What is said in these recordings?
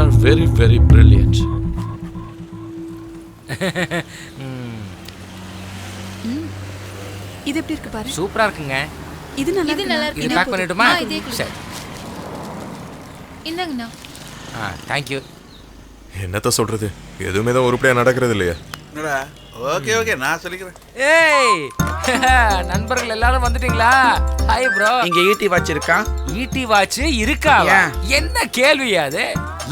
are very, very brilliant. இது எப்படி இருக்கு பாரு. சூப்பரா இருக்குங்க. இது நல்லா இருக்கு. இது பேக் பண்ணிடுமா? சரி. இந்தாங்கண்ணா. thank you. என்னத்த சொல்றது, எதுவுமே தான் உருப்படியா நடக்கிறது இல்லையா? என்னடா? ஓகே நான் சொல்லிக்கிறேன். ஏய் நண்பர்கள் எல்லாரும் வந்துட்டீங்களா? Hi bro. இங்க ஈட்டி வாட்ச் இருக்கா? ஈட்டி வாட்ச் இருக்கா? என்ன கேள்வி அது?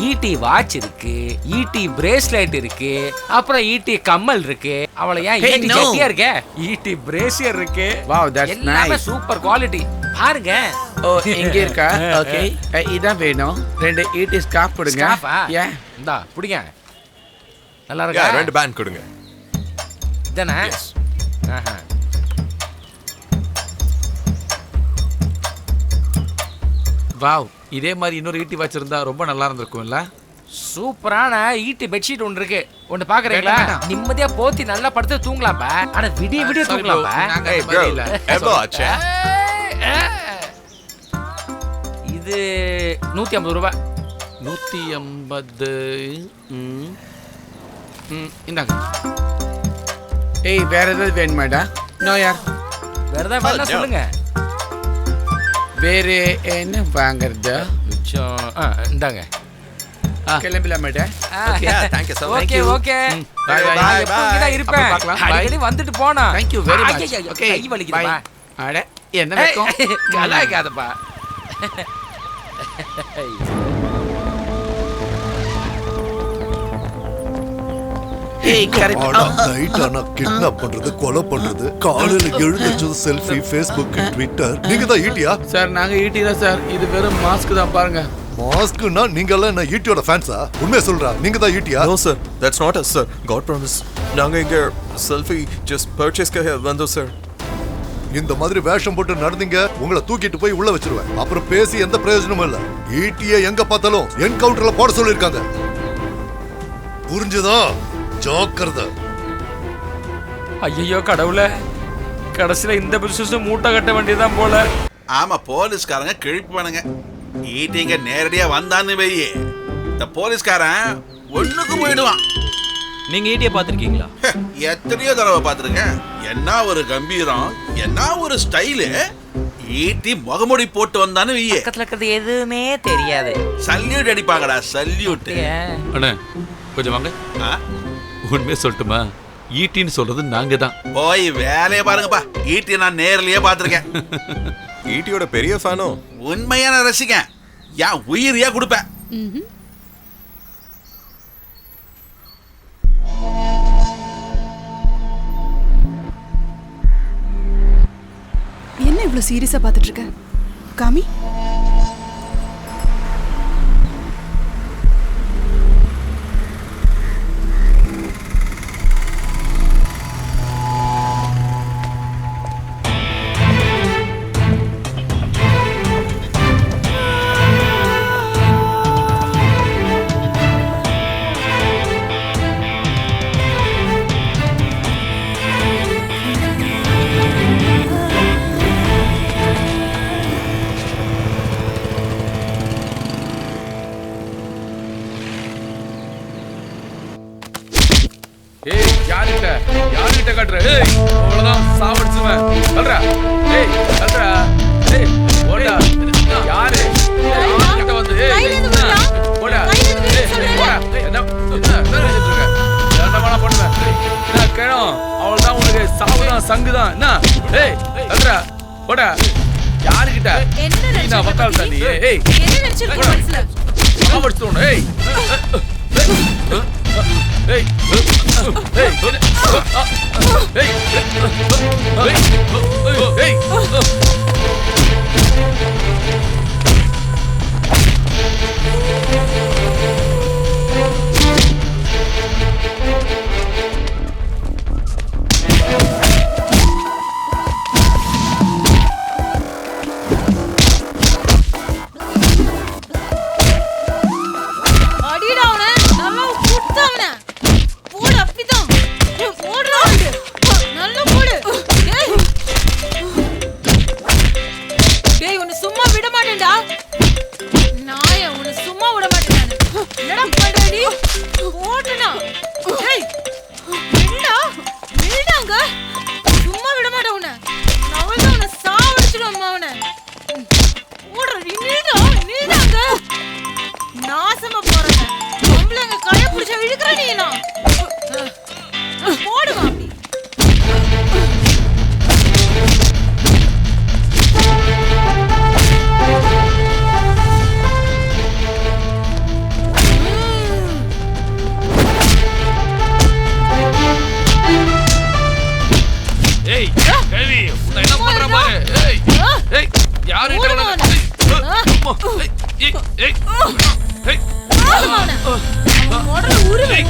ஈட்டி வாட்ச் இருக்கு, ஈட்டி பிரேஸ்லெட் இருக்கு, அப்புறம் ஈட்டி கம்மல் இருக்கு. அவள ஏன் ஈட்டி கட்டியா இருக்க? ஈட்டி பிரேசியர் இருக்கு. Wow, that's nice. எல்லாமே சூப்பர் குவாலிட்டி. பாருங்க. ஓ இங்க இருக்கா? ஓகே இதான் வேணும். 2 ஈட்டி ஸ்கார்ஃப் கொடுங்க. யா இந்தா புடிங்க. நல்லா இருக்கா? 2 பேண்ட் கொடுங்க. இதானே? வாவ், இதே மாதிரி இன்னொரு ஈட்டி வாட்ச் இருந்தா ரொம்ப நல்லா இருந்திருக்கும்ல. சூப்பரான ஈட்டி பெட்ஷீட் ஒன்று இருக்கு. ஒன்று பாக்குறீங்களா? நிம்மதியா போத்தி நல்லா படுத்து தூங்கலாம்ப்பா. ஆனா விடிய தூங்கலாம்ப்பா. எவ்வளவு ஆச்சு? இது 150 ரூபாய். 150. இந்தாங்க. ஏய் வேற ஏதாவது வேணுமாடா? நோ யார். வேற ஏதாவது வேணா சொல்லுங்க. வேற என்ன வாங்குறது? இந்தாங்க. கிளம்பலாமாடா? Okay thank you so much. Okay bye bye. இங்கதான் இருப்பேன். அடிக்கடி வந்துட்டு போனா. Thank you very much. Okay கை வலிக்குதுப்பா. அட என்ன வெக்கம்? கலாய்க்காதப்பா. ஏய் கரெக்ட். நைட் ஆனா கிட்னாப் பண்றது, கொலை பண்றது, காலையில எழுந்திருச்சு செல்ஃபி, ஃபேஸ்புக், ட்விட்டர். நீங்க தான் ஈட்டியா? சார் நாங்க ஈட்டி தான் சார். இது வெறும் மாஸ்க் தான் பாருங்க. மாஸ்க்னா நீங்க எல்லாம் என்ன ஈட்டியோட ஃபேன்ஸா? உண்மையா சொல்றா, நீங்க தான் ஈட்டியா? No sir, that's not us sir. God promise. நாங்க இங்க செல்ஃபி just purchaseக்காக வந்தோம் சார். இந்த மாதிரி வேஷம் போட்டு நடந்தீங்க, உங்களை தூக்கிட்டு போய் உள்ள வச்சிருவேன். அப்புறம் பேசி எந்த பிரயோஜனமும் இல்ல. ஈட்டியை எங்க பார்த்தாலும் என்கவுண்டர்ல போட சொல்லிருக்காங்க. புரிஞ்சுதா? ஜாக்கிரதை. ஐயோ கடவுளே, கடைசியில இந்த பிசினஸ் மூட்டை கட்ட வேண்டியதான் போல. ஆமா, போலீஸ்காரங்க கிழிப்பானுங்க. ஈட்டிங்க நேரடியா வந்தான்னு வெய்யே, இந்த போலீஸ்காரன் ஒண்ணுக்கு போயிடுவான். நீங்க ஈட்டியை பார்த்துருக்கீங்களா? எத்தனையோ தடவை பார்த்துருக்கேன். என்ன ஒரு கம்பீரம், என்ன ஒரு ஸ்டைலு. ஈட்டி முகமுடி போட்டு வந்தான்னு வெய்யே, பக்கத்துல இருக்கிறது எதுவுமே தெரியாது. சல்யூட் அடிப்பாங்கடா, சல்யூட். அண்ணே கொஞ்சம் வாங்க. உண்மையை சொல்லட்டுமா? ஈட்டின்னு சொல்றது நாங்க தான். போய் வேலையை பாருங்கப்பா. ஈட்டி நான் நேர்லயே பார்த்துருக்கேன். ஈட்டியோட பெரிய ஃபேனோ? உண்மையான ரசிகன். ஏன் உயிரியா கொடுப்பேன். என்ன இவ்வளவு சீரியஸா பார்த்துட்டு இருக்க? காமி. ஏய் யார்கிட்ட காட்டுற? ஏய் அவ்வளவுதான் சாவடிச்சுவேன். சொல்றா. ஏய் சொல்றா. ஏய் ஓடா. யாரு? கிட்ட வந்து ஏய் ஓடா. ஏய் ஓடா. என்ன நினைச்சிட்டு இருக்க? என்னமான பண்ணுவேன். நான் கேணும். அவ்வளவுதான், உங்களுக்கு சாவுதான் சங்குதான். என்ன? ஏய் சொல்றா. ஓடா. யார்கிட்ட? என்ன வக்கால் தண்ணி? ஏய் என்ன நினைச்சிட்டு இருக்க மனசுல? சாவடிச்சுடணும். ஏய் Hey! Hey! Hey! Hey! என்னடா பண்றடி ஓடுனா ஏய் என்னடா நில்லுங்க சும்மா விட மாட்டேன் உன்னை நான் உன்னை சாவடிச்சிடுவேன் அவனை ஓடுற நில்லுங்க நாசமா போறேன் பொம்பளைங்க கைய பிடிச்ச இழுக்கிற நீ நான் போடுவா ஏய் கேவி உன்னை என்ன பண்ற பாரு ஏய் ஏய் யாரு கிட்ட வர ஏய் ஏய் ஏய் ஓடுற உருவே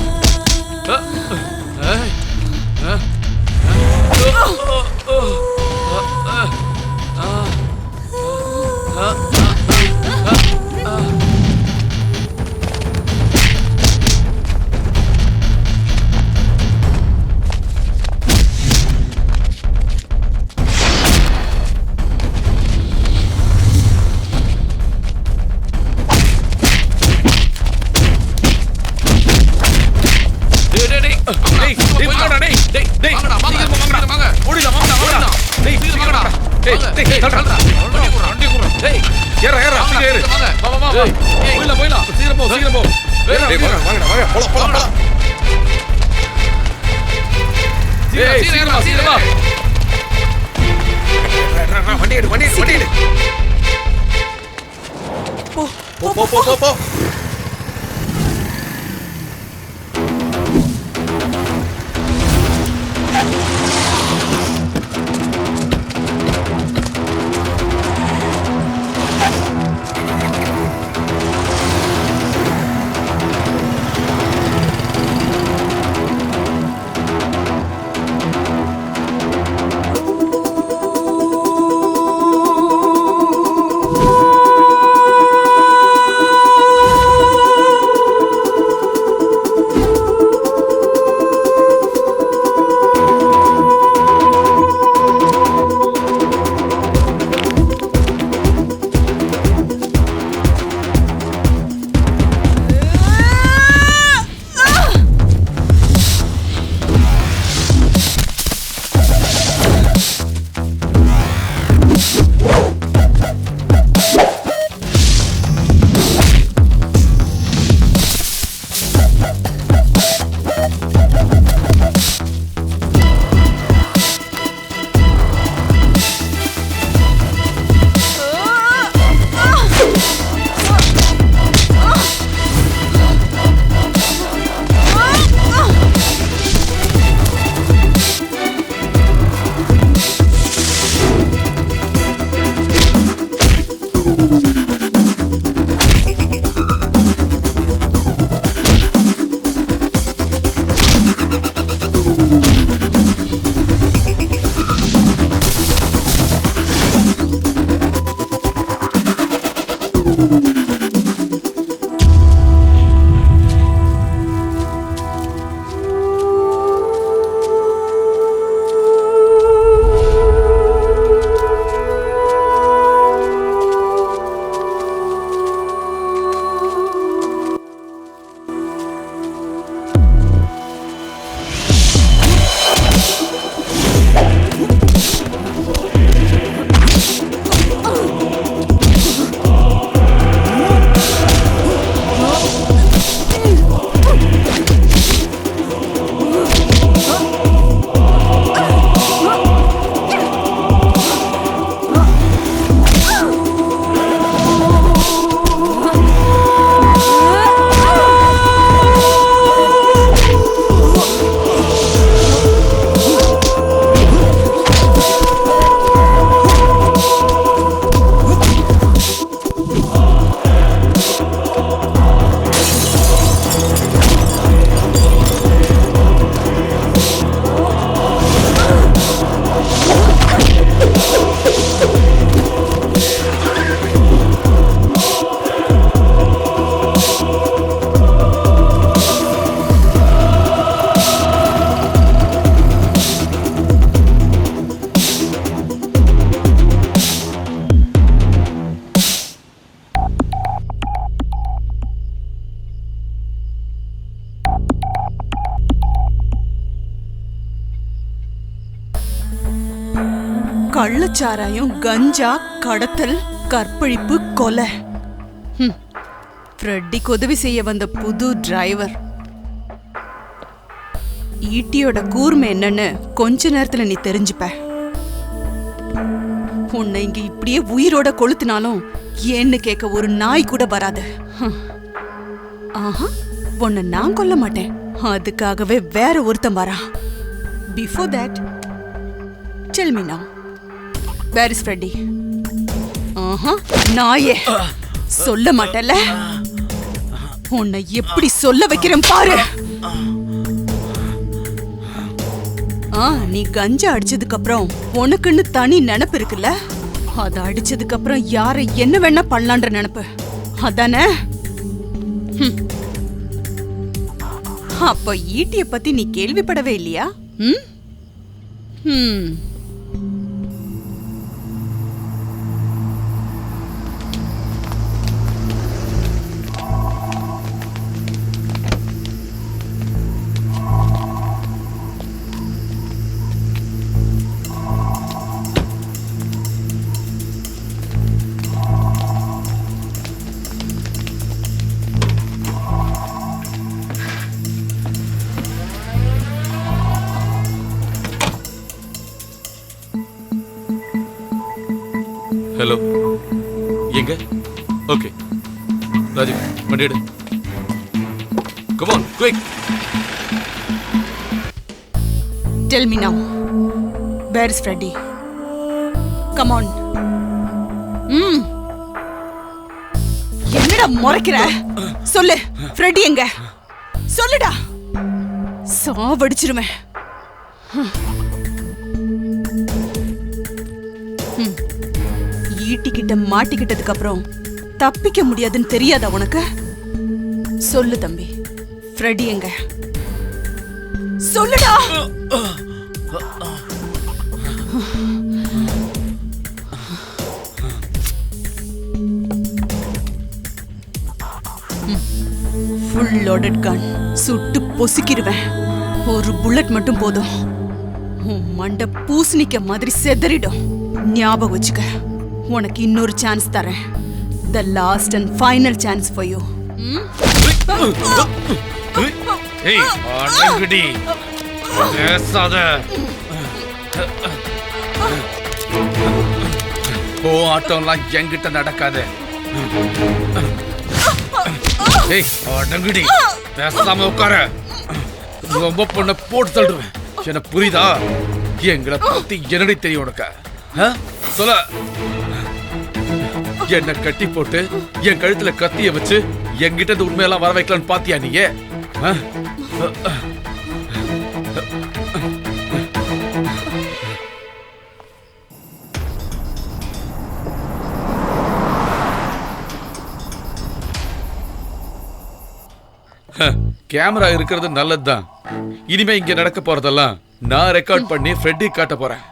போ கள்ளச்சாராயம், கஞ்சா, கடத்தல், கற்பழிப்பு, கொலை. ஃப்ரெட்டிக்கு உதவி செய்ய வந்த புது டிரைவர். ஈட்டியோட கூர்மை என்னன்னு கொஞ்ச நேரத்துல நீ தெரிஞ்சுப்ப. உன்னை இங்க இப்படியே உயிரோட கொளுத்தினாலும் ஏன்னு கேட்க ஒரு நாய் கூட வராது. ஆஹா, உன்னை நான் கொல்ல மாட்டேன், அதுக்காகவே வேற ஒருத்தன் வரான். Before that tell me now, where is Freddy? ஆஹா, நாயே, சொல்ல மாட்டல? உன்னை எப்படி சொல்ல வைக்கிறேன் பாரு. நீ கஞ்சா அடிச்சதுக்கு அப்புறம் உனக்குன்னு தனி நினைப்பு இருக்குல்ல? அத அடிச்சதுக்கு அப்புறம் யாரை என்ன வேணா பண்ணலான்ற நினைப்பு அதானே? அப்ப ஈட்டிய பத்தி நீ கேள்விப்படவே இல்லையா? ஹலோ, எங்க? ஓகே ராஜீவ், வண்டி எடு. Come on, quick. Tell me now, where is Freddy? Come on. என்னடா முறைக்கிற? சொல்லு, ஃப்ரெடி எங்க? சொல்லுடா, சாவடிச்சிருவேன். ஈட்டிக்கிட்ட மாட்டிக்கிட்டதுக்கு அப்புறம் தப்பிக்க முடியாதுன்னு தெரியாதா உனக்கு? சொல்லு தம்பி, ஃப்ரெடி எங்க? சொல்லுடா. ஃபுல் லோடட் கன், சுட்டு பொசுக்கிடுவேன். ஒரு புல்லட் மட்டும் போதும், உன் மண்டை பூசணிக்க மாதிரி செதறிடும். ஞாபகம் வச்சுக்க, உனக்கு இன்னொரு சான்ஸ் தரேன். The last and final chance for you. ஏய், அடங்குடி. பேசாத. ஆட்டம்லாம் என்கிட்ட நடக்காது. ஏய், அடங்குடி. பேசாம உட்கார. ரொம்ப பொண்ணை போட்டு தள்ளுவேன். எனக்கு புரியுதா? எங்களை பத்தி என்னடி தெரியும் உனக்கு? சொல்ல. என்ன கட்டி போட்டு என் கழுத்துல கத்திய வச்சு என்கிட்ட இந்த உண்மையெல்லாம் வர வைக்கலான்னு பாத்தியா நீங்க? கேமரா இருக்கிறது நல்லதுதான். இனிமே இங்க நடக்க போறதெல்லாம் நான் ரெக்கார்ட் பண்ணி ஃப்ரெட்டி காட்ட போறேன்.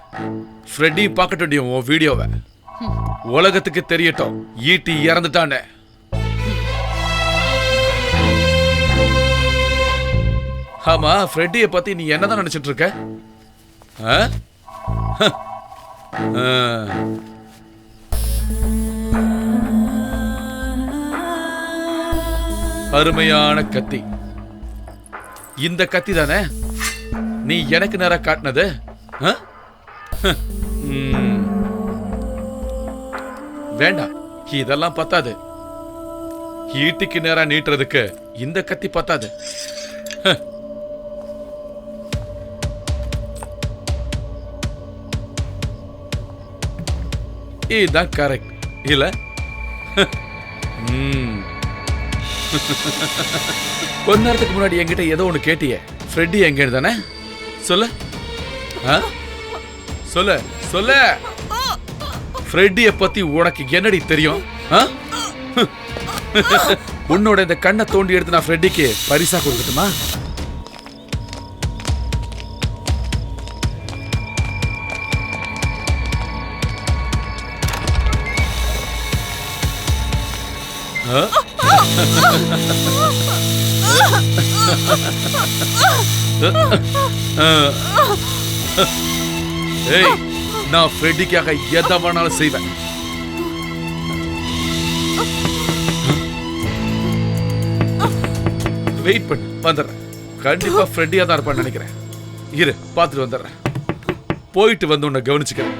ஃப்ரெட்டி பார்க்கட்டும் உன் வீடியோவை. உலகத்துக்கு தெரியட்டும் ஈட்டி இறந்துட்டானே. ஆமா, ஃப்ரெட்டியை பத்தி நீ என்னதான் நினைச்சிட்டு இருக்க? அருமையான கத்தி. இந்த கத்தி தானே நீ எனக்கு நேரா காட்டினது? வேண்டாம், இதெல்லாம் பத்தாது. ஈட்டிக்கு நேரா நீட்டுறதுக்கு இந்த கத்தி பத்தாது. இதுதான் கரெக்ட் இல்ல? கொஞ்ச நேரத்துக்கு முன்னாடி என்கிட்ட ஏதோ ஒண்ணு கேட்டியே, ஃப்ரெட்டி எங்க தானே? சொல்லு சொல்லு சொல்லு. ஃப்ரெட்டிய பத்தி உனக்கு என்னடி தெரியும்? உன்னோட இந்த கண்ணை தோண்டி எடுத்து நான் ஃப்ரெட்டிக்கு பரிசா கொடுக்கட்டுமா? ஏய், நான் ஃப்ரெட்டிக்காக எதை வேணாலும் செய்வேன். வெயிட் பண்ணு, வந்துடுறேன். கண்டிப்பா ஃப்ரெண்டியா தான் இருப்பான்னு நினைக்கிறேன். இரு, பார்த்துட்டு வந்துடுறேன். போயிட்டு வந்து உன்னை கவனிச்சுக்கிறேன்.